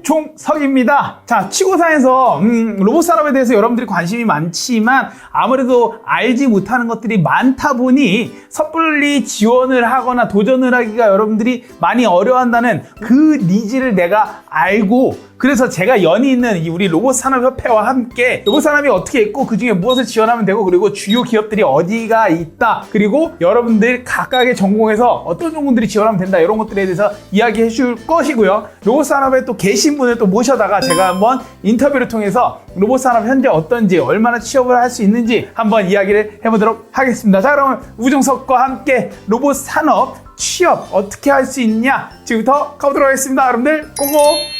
우종석입니다. 자, 치고상에서 로봇 산업에 대해서 여러분들이 관심이 많지만 아무래도 알지 못하는 것들이 많다 보니 섣불리 지원을 하거나 도전을 하기가 여러분들이 많이 어려워한다는 그 니즈를 내가 알고, 그래서 제가 연이 있는 우리 로봇산업협회와 함께 로봇 산업이 어떻게 있고 그 중에 무엇을 지원하면 되고, 그리고 주요 기업들이 어디가 있다, 그리고 여러분들 각각의 전공에서 어떤 전공들이 지원하면 된다, 이런 것들에 대해서 이야기해 줄 것이고요. 로봇 산업에 또 계신 분을 또 모셔다가 제가 한번 인터뷰를 통해서 로봇 산업 현재 어떤지, 얼마나 취업을 할 수 있는지 한번 이야기를 해보도록 하겠습니다. 자, 그러면 우종석과 함께 로봇 산업 취업 어떻게 할 수 있냐, 지금부터 가보도록 하겠습니다. 여러분들 고고!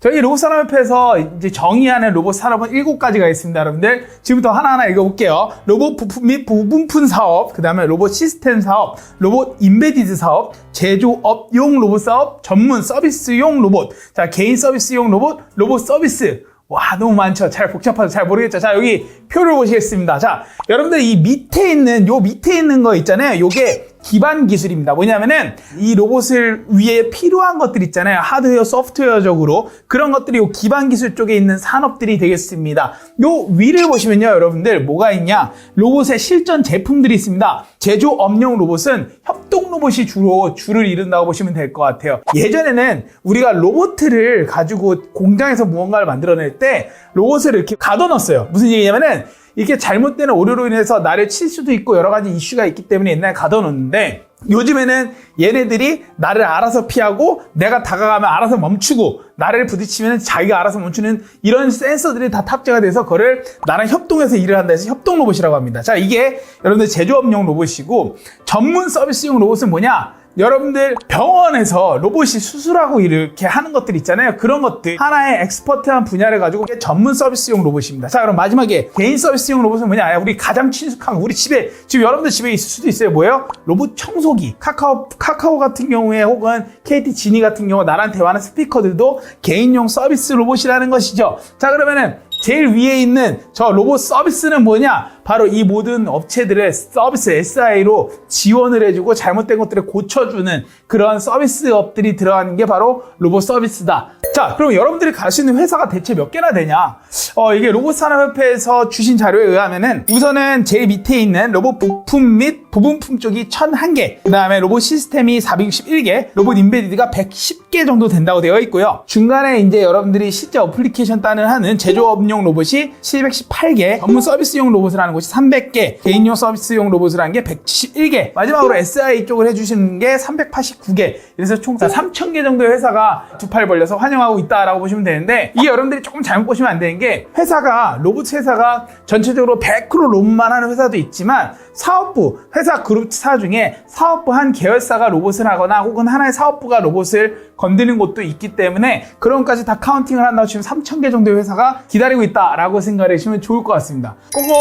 저희 로봇산업협회에서 이제 정의하는 로봇 산업은 7가지가 있습니다. 여러분들 지금부터 하나하나 읽어볼게요. 로봇 부품 및 부분품 사업, 그 다음에 로봇 시스템 사업, 로봇 임베디드 사업, 제조업용 로봇 사업, 전문 서비스용 로봇, 자, 개인 서비스용 로봇, 로봇 서비스. 와, 너무 많죠. 잘 복잡해서 잘 모르겠죠. 자, 여기 표를 보시겠습니다. 자, 여러분들 이 밑에 있는 거 있잖아요. 요게 기반 기술입니다. 뭐냐면은 이 로봇을 위해 필요한 것들 있잖아요. 하드웨어, 소프트웨어적으로 그런 것들이 요 기반 기술 쪽에 있는 산업들이 되겠습니다. 요 위를 보시면요, 여러분들 뭐가 있냐? 로봇의 실전 제품들이 있습니다. 제조업용 로봇은 협동 로봇이 주로 줄을 이룬다고 보시면 될 것 같아요. 예전에는 우리가 로봇을 가지고 공장에서 무언가를 만들어낼 때 로봇을 이렇게 가둬놨어요. 무슨 얘기냐면은 이게 잘못된 오류로 인해서 나를 칠 수도 있고 여러 가지 이슈가 있기 때문에 옛날에 가둬놓는데, 요즘에는 얘네들이 나를 알아서 피하고 내가 다가가면 알아서 멈추고 나를 부딪히면 자기가 알아서 멈추는 이런 센서들이 다 탑재가 돼서 그거를 나랑 협동해서 일을 한다 해서 협동 로봇이라고 합니다. 자, 이게 여러분들 제조업용 로봇이고, 전문 서비스용 로봇은 뭐냐? 여러분들 병원에서 로봇이 수술하고 이렇게 하는 것들 있잖아요. 그런 것들 하나의 엑스퍼트한 분야를 가지고 전문 서비스용 로봇입니다. 자, 그럼 마지막에 개인 서비스용 로봇은 뭐냐? 우리 가장 친숙한 우리 집에, 지금 여러분들 집에 있을 수도 있어요. 뭐예요? 로봇 청소기. 카카오 같은 경우에, 혹은 KT 지니 같은 경우 나랑 대화하는 스피커들도 개인용 서비스 로봇이라는 것이죠. 자, 그러면은 제일 위에 있는 저 로봇 서비스는 뭐냐? 바로 이 모든 업체들의 서비스 SI로 지원을 해주고 잘못된 것들을 고쳐주는 그런 서비스업들이 들어가는 게 바로 로봇 서비스다. 자, 그럼 여러분들이 갈 수 있는 회사가 대체 몇 개나 되냐? 이게 로봇산업협회에서 주신 자료에 의하면은 우선은 제일 밑에 있는 로봇 부품 및 부분품 쪽이 1001개, 그 다음에 로봇 시스템이 461개, 로봇 임베디드가 110개 정도 된다고 되어 있고요. 중간에 이제 여러분들이 실제 어플리케이션 단을 하는 제조업용 로봇이 718개, 전문 서비스용 로봇을 하는 곳이 300개, 개인용 서비스용 로봇을 하는 게 171개, 마지막으로 SI 쪽을 해주시는 게 389개, 그래서 총 3,000개 정도의 회사가 두 팔 벌려서 환영하고 있다라고 보시면 되는데, 이게 여러분들이 조금 잘못 보시면 안 되는 게, 로봇 회사가 전체적으로 100% 로봇만 하는 회사도 있지만, 사업부, 회사 그룹사 중에 사업부 한 계열사가 로봇을 하거나 혹은 하나의 사업부가 로봇을 건드는 곳도 있기 때문에 그런 것까지 다 카운팅을 한다고 치면 3,000개 정도의 회사가 기다리고 있다라고 생각해 주시면 좋을 것 같습니다. 그리고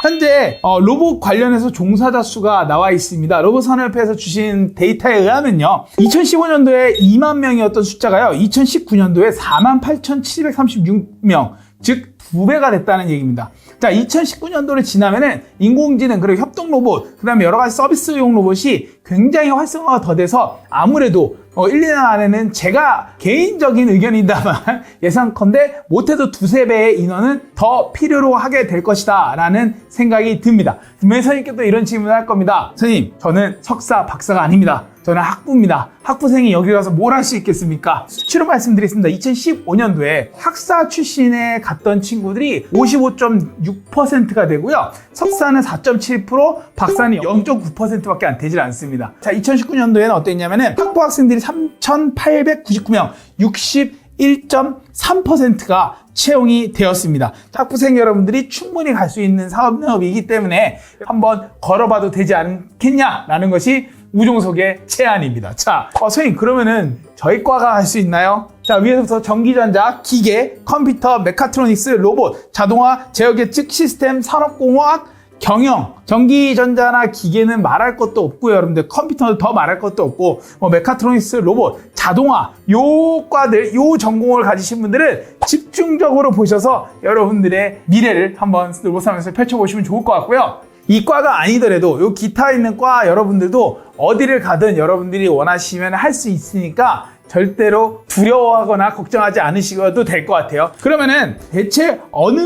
현재 로봇 관련해서 종사자 수가 나와 있습니다. 로봇산업협회에서 주신 데이터에 의하면요, 2015년도에 2만 명이었던 숫자가요, 2019년도에 48,736명, 즉 2배가 됐다는 얘기입니다. 자, 2019년도를 지나면은 인공지능, 그리고 협동 로봇, 그 다음에 여러 가지 서비스용 로봇이 굉장히 활성화가 더 돼서 아무래도 1, 2년 안에는 제가 개인적인 의견이다만 예상컨대 못해도 2~3배의 인원은 더 필요로 하게 될 것이다 라는 생각이 듭니다. 분명히 선생님께도 이런 질문을 할 겁니다. 선생님, 저는 석사, 박사가 아닙니다. 저는 학부입니다. 학부생이 여기 가서 뭘 할 수 있겠습니까? 수치로 말씀드리겠습니다. 2015년도에 학사 출신에 갔던 친구들이 55.6%가 되고요. 석사는 4.7%, 박사는 0.9%밖에 안 되질 않습니다. 자, 2019년도에는 어땠냐면은 학부 학생들이 3,899명, 61.3%가 채용이 되었습니다. 학부생 여러분들이 충분히 갈 수 있는 사업이기 때문에 한번 걸어봐도 되지 않겠냐라는 것이 우종석의 제안입니다. 자, 선생님, 그러면은 저희 과가 할 수 있나요? 자, 위에서부터 전기전자, 기계, 컴퓨터, 메카트로닉스, 로봇, 자동화, 제어계측, 시스템, 산업공학, 경영, 전기전자나 기계는 말할 것도 없고요. 여러분들 컴퓨터는 더 말할 것도 없고, 메카트로닉스, 로봇, 자동화, 요 과들, 요 전공을 가지신 분들은 집중적으로 보셔서 여러분들의 미래를 한번 로봇산업에서 펼쳐보시면 좋을 것 같고요. 이 과가 아니더라도 요 기타 있는 과 여러분들도 어디를 가든 여러분들이 원하시면 할 수 있으니까 절대로 두려워하거나 걱정하지 않으셔도 될 것 같아요. 그러면은 대체 어느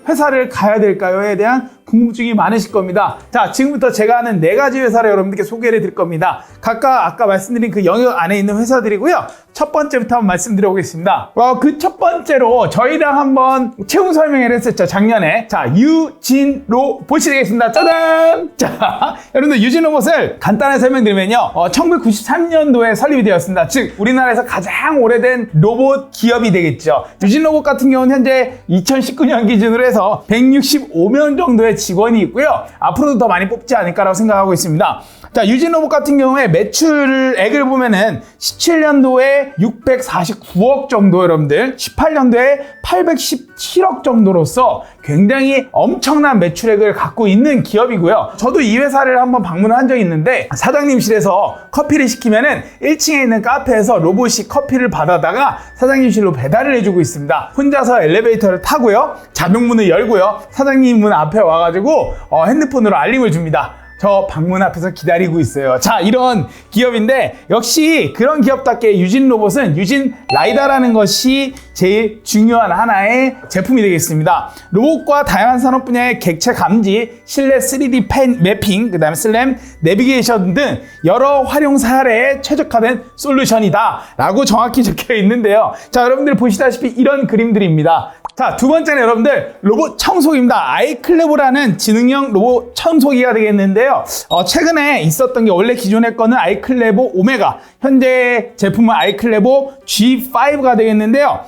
회사를 가야 될까요에 대한 궁금증이 많으실 겁니다. 자, 지금부터 제가 아는 4가지 회사를 여러분들께 소개를 드릴 겁니다. 각각 아까 말씀드린 그 영역 안에 있는 회사들이고요. 첫 번째부터 한번 말씀드려보겠습니다. 그 첫 번째로 저희랑 한번 채용 설명회를 했었죠, 작년에. 자, 유진로봇이 되겠습니다. 짜잔! 자, 여러분들 유진로봇을 간단하게 설명드리면요. 1993년도에 설립이 되었습니다. 즉, 우리나라에서 가장 오래된 로봇 기업이 되겠죠. 유진로봇 같은 경우는 현재 2019년 기준으로 해서 165명 정도의 직원이 있고요. 앞으로도 더 많이 뽑지 않을까라고 생각하고 있습니다. 자, 유진로봇 같은 경우에 매출액을 보면은 17년도에 649억 정도, 여러분들 18년도에 817억 정도로서 굉장히 엄청난 매출액을 갖고 있는 기업이고요. 저도 이 회사를 한번 방문을 한 적이 있는데 사장님실에서 커피를 시키면은 1층에 있는 카페에서 로봇이 커피를 받아다가 사장님실로 배달을 해주고 있습니다. 혼자서 엘리베이터를 타고요, 자동문을 열고요, 사장님 문 앞에 와가지고 핸드폰으로 알림을 줍니다. 저 방문 앞에서 기다리고 있어요. 자, 이런 기업인데 역시 그런 기업답게 유진로봇은 유진라이다라는 것이 제일 중요한 하나의 제품이 되겠습니다. 로봇과 다양한 산업 분야의 객체 감지, 실내 3D 펜 매핑, 그 다음에 슬램, 내비게이션 등 여러 활용 사례에 최적화된 솔루션이다 라고 정확히 적혀 있는데요. 자, 여러분들 보시다시피 이런 그림들입니다. 자, 두 번째는 여러분들 로봇 청소기입니다. 아이클레보라는 지능형 로봇 청소기가 되겠는데요. 최근에 있었던 게 원래 기존의 거는 아이클레보 오메가, 현재 제품은 아이클레보 G5가 되겠는데요.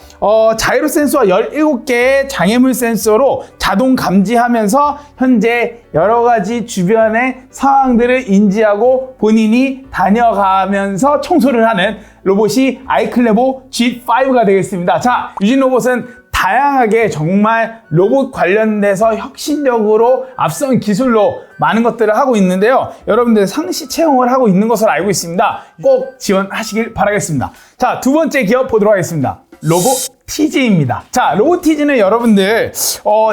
자이로 센서와 17개의 장애물 센서로 자동 감지하면서 현재 여러 가지 주변의 상황들을 인지하고 본인이 다녀가면서 청소를 하는 로봇이 아이클레보 G5가 되겠습니다. 자, 유진로봇은 다양하게 정말 로봇 관련돼서 혁신적으로 앞선 기술로 많은 것들을 하고 있는데요. 여러분들 상시 채용을 하고 있는 것으로 알고 있습니다. 꼭 지원하시길 바라겠습니다. 자, 두 번째 기업 보도록 하겠습니다. 로보티지입니다. 자, 로보티지는 여러분들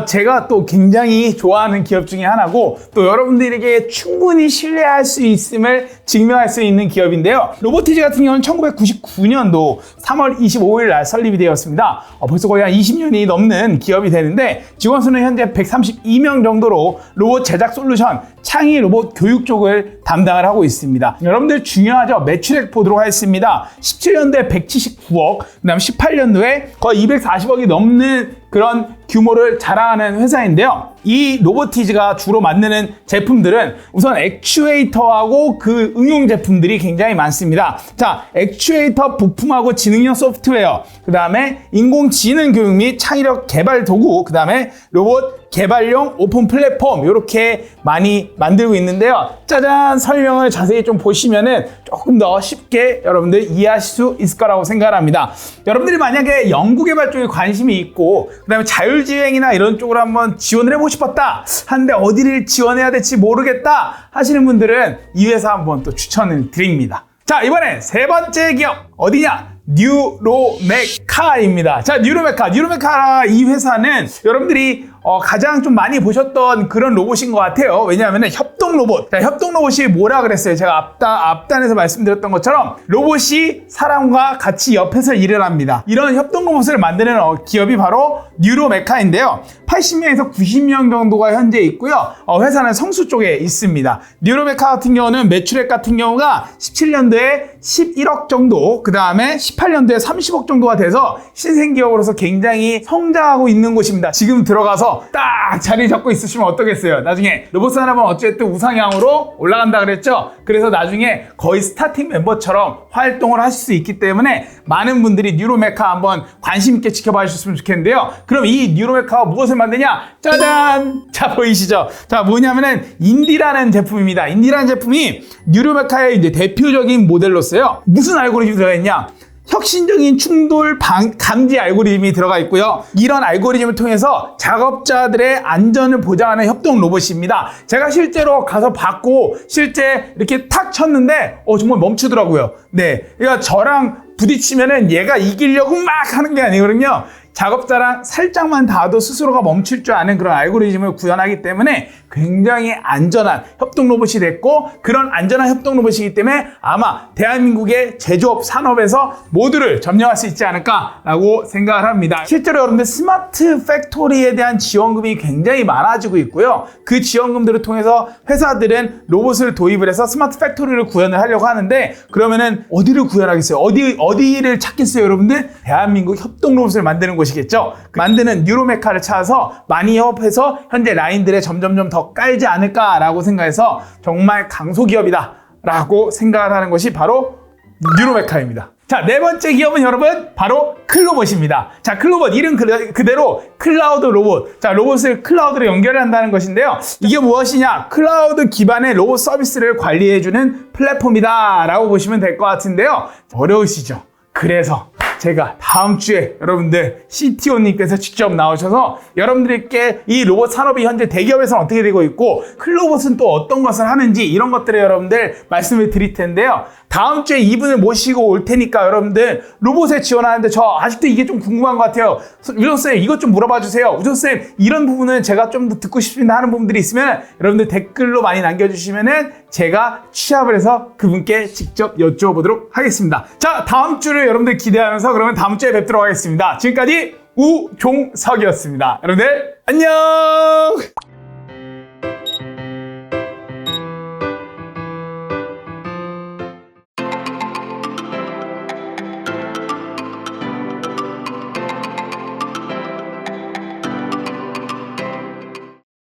제가 또 굉장히 좋아하는 기업 중에 하나고 또 여러분들에게 충분히 신뢰할 수 있음을 증명할 수 있는 기업인데요. 로보티지 같은 경우는 1999년도 3월 25일 날 설립이 되었습니다. 벌써 거의 한 20년이 넘는 기업이 되는데 직원 수는 현재 132명 정도로 로봇 제작 솔루션, 창의 로봇 교육 쪽을 담당을 하고 있습니다. 여러분들 중요하죠? 매출액 보도록 하겠습니다. 17년도에 179억, 그 다음 18년도에 거의 240억이 넘는 그런 규모를 자랑하는 회사인데요. 이 로보티지가 주로 만드는 제품들은 우선 액추에이터하고 그 응용 제품들이 굉장히 많습니다. 자, 액추에이터 부품하고 지능형 소프트웨어, 그 다음에 인공지능 교육 및 창의력 개발 도구, 그 다음에 로봇 개발용 오픈 플랫폼 이렇게 많이 만들고 있는데요. 짜잔, 설명을 자세히 좀 보시면은 조금 더 쉽게 여러분들 이해하실 수 있을 거라고 생각합니다. 여러분들이 만약에 연구개발 쪽에 관심이 있고 그 다음에 자율주행이나 이런 쪽으로 한번 지원을 해보고 싶었다 하는데 어디를 지원해야 될지 모르겠다 하시는 분들은 이 회사 한번 또 추천을 드립니다. 자, 이번에 세 번째 기업 어디냐? 뉴로메카입니다. 자, 뉴로메카 이 회사는 여러분들이 가장 좀 많이 보셨던 그런 로봇인 것 같아요. 왜냐하면 협동 로봇. 자, 협동 로봇이 뭐라 그랬어요? 제가 앞단에서 말씀드렸던 것처럼 로봇이 사람과 같이 옆에서 일을 합니다. 이런 협동 로봇을 만드는 기업이 바로 뉴로메카인데요. 80명에서 90명 정도가 현재 있고요. 회사는 성수 쪽에 있습니다. 뉴로메카 같은 경우는 매출액 같은 경우가 17년도에 11억 정도, 그 다음에 18년도에 30억 정도가 돼서 신생기업으로서 굉장히 성장하고 있는 곳입니다. 지금 들어가서 딱 자리 잡고 있으시면 어떠겠어요? 나중에 로봇 산업은 어쨌든 우상향으로 올라간다 그랬죠? 그래서 나중에 거의 스타팅 멤버처럼 활동을 하실 수 있기 때문에 많은 분들이 뉴로메카 한번 관심 있게 지켜봐 주셨으면 좋겠는데요. 그럼 이 뉴로메카가 무엇을 만드냐? 짜잔! 자, 보이시죠? 자, 뭐냐면은 인디라는 제품입니다. 인디라는 제품이 뉴로메카의 이제 대표적인 모델로서요. 무슨 알고리즘이 들어있냐? 혁신적인 충돌 감지 알고리즘이 들어가 있고요. 이런 알고리즘을 통해서 작업자들의 안전을 보장하는 협동 로봇입니다. 제가 실제로 가서 봤고 실제 이렇게 탁 쳤는데 정말 멈추더라고요. 네, 그러니까 저랑 부딪히면은 얘가 이기려고 막 하는 게 아니거든요. 작업자랑 살짝만 닿아도 스스로가 멈출 줄 아는 그런 알고리즘을 구현하기 때문에 굉장히 안전한 협동 로봇이 됐고, 그런 안전한 협동 로봇이기 때문에 아마 대한민국의 제조업 산업에서 모두를 점령할 수 있지 않을까라고 생각을 합니다. 실제로 여러분들 스마트 팩토리에 대한 지원금이 굉장히 많아지고 있고요. 그 지원금들을 통해서 회사들은 로봇을 도입을 해서 스마트 팩토리를 구현을 하려고 하는데, 그러면은 어디를 구현하겠어요? 어디를 찾겠어요, 여러분들? 대한민국 협동 로봇을 만드는 곳이겠죠. 만드는 뉴로메카를 찾아서 많이 협업해서 현재 라인들에 점점점 더 깔지 않을까라고 생각해서 정말 강소기업이다 라고 생각을 하는 것이 바로 뉴로메카입니다. 자, 네 번째 기업은 여러분 바로 클로봇입니다. 자, 클로봇 이름 그대로 클라우드 로봇. 자, 로봇을 클라우드로 연결한다는 것인데요. 이게 무엇이냐? 클라우드 기반의 로봇 서비스를 관리해주는 플랫폼이다 라고 보시면 될 것 같은데요. 어려우시죠? 그래서 제가 다음 주에 여러분들 CTO님께서 직접 나오셔서 여러분들께 이 로봇 산업이 현재 대기업에서는 어떻게 되고 있고 클로봇은 또 어떤 것을 하는지 이런 것들을 여러분들 말씀을 드릴 텐데요. 다음 주에 이분을 모시고 올 테니까 여러분들 로봇에 지원하는데 저 아직도 이게 좀 궁금한 것 같아요. 우정쌤 이것 좀 물어봐 주세요. 우정쌤 이런 부분은 제가 좀 더 듣고 싶습니다 하는 부분들이 있으면 여러분들 댓글로 많이 남겨주시면은 제가 취합을 해서 그분께 직접 여쭤보도록 하겠습니다. 자, 다음 주를 여러분들 기대하면서 그러면 다음 주에 뵙도록 하겠습니다. 지금까지 우종석이었습니다. 여러분들 안녕!